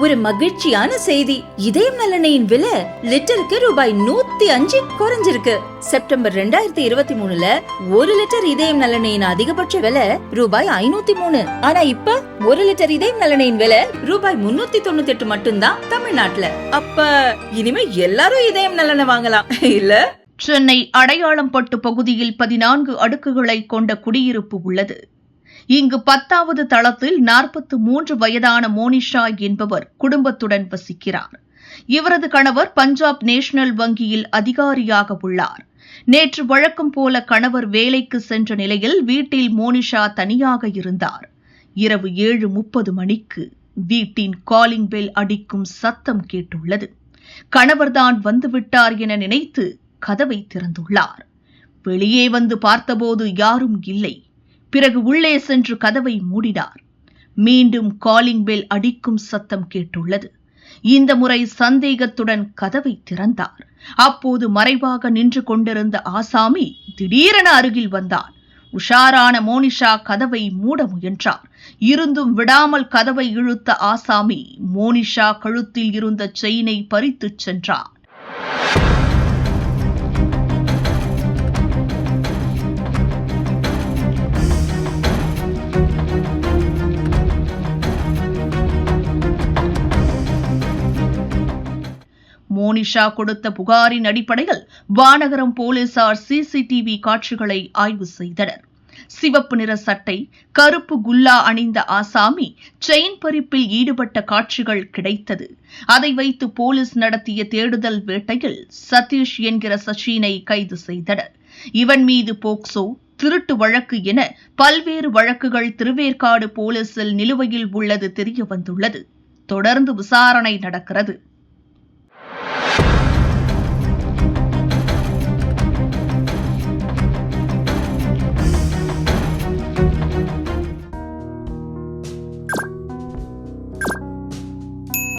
ஒரு மகிழ்ச்சியான செய்தி. இதயம் நல்லெண்ணெயின் விலை லிட்டருக்கு ரூபாய் 105 குறைஞ்சிருக்கு. செப்டம்பர் 2023ல 1 லிட்டர் இதயம் நல்லெண்ணெயின் அதிகபட்ச விலை ரூபாய் 503. ஆனா இப்ப 1 லிட்டர் இதயம் நல்லெண்ணெயின் விலை ரூபாய் 398 மட்டும்தான் தமிழ்நாட்டுல. அப்ப இனிமே எல்லாரும் இதயம் நல்லெண்ணெய் வாங்கலாம் இல்ல? சென்னை அடையாளம் பட்டு பகுதியில் 14 அடுக்குகளை கொண்ட குடியிருப்பு உள்ளது. இங்கு 10வது தளத்தில் 43 வயதான மோனிஷா என்பவர் குடும்பத்துடன் வசிக்கிறார். இவரது கணவர் பஞ்சாப் நேஷனல் வங்கியில் அதிகாரியாக உள்ளார். நேற்று வழக்கம் போல கணவர் வேலைக்கு சென்ற நிலையில் வீட்டில் மோனிஷா தனியாக இருந்தார். இரவு 7:30 மணிக்கு வீட்டின் காலிங் பெல் அடிக்கும் சத்தம் கேட்டுள்ளது. கணவர்தான் வந்துவிட்டார் என நினைத்து கதவை திறந்துள்ளார். வெளியே வந்து பார்த்தபோது யாரும் இல்லை. பிறகு உள்ளே சென்று கதவை மூடினார். மீண்டும் காலிங் பெல் அடிக்கும் சத்தம் கேட்டுள்ளது. இந்த முறை சந்தேகத்துடன் கதவை திறந்தார். அப்போது மறைவாக நின்று கொண்டிருந்த ஆசாமி திடீரென அருகில் வந்தான். உஷாரான மோனிஷா கதவை மூட முயன்றார். இருந்தும் விடாமல் கதவை இழுத்த ஆசாமி மோனிஷா கழுத்தில் இருந்த செயினை பறித்துச் சென்றார். மோனிஷா கொடுத்த புகாரின் அடிப்படையில் வானகரம் போலீசார் சிசிடிவி காட்சிகளை ஆய்வு செய்தனர். சிவப்பு நிற சட்டை, கருப்பு குல்லா அணிந்த ஆசாமி செயின் பறிப்பில் ஈடுபட்ட காட்சிகள் கிடைத்தது. அதை வைத்து போலீஸ் நடத்திய தேடுதல் வேட்டையில் சதீஷ் என்கிற சச்சினை கைது செய்தனர். இவன் மீது போக்சோ, திருட்டு வழக்கு என பல்வேறு வழக்குகள் திருவேற்காடு போலீசில் நிலுவையில் உள்ளது தெரியவந்துள்ளது. தொடர்ந்து விசாரணை நடக்கிறது.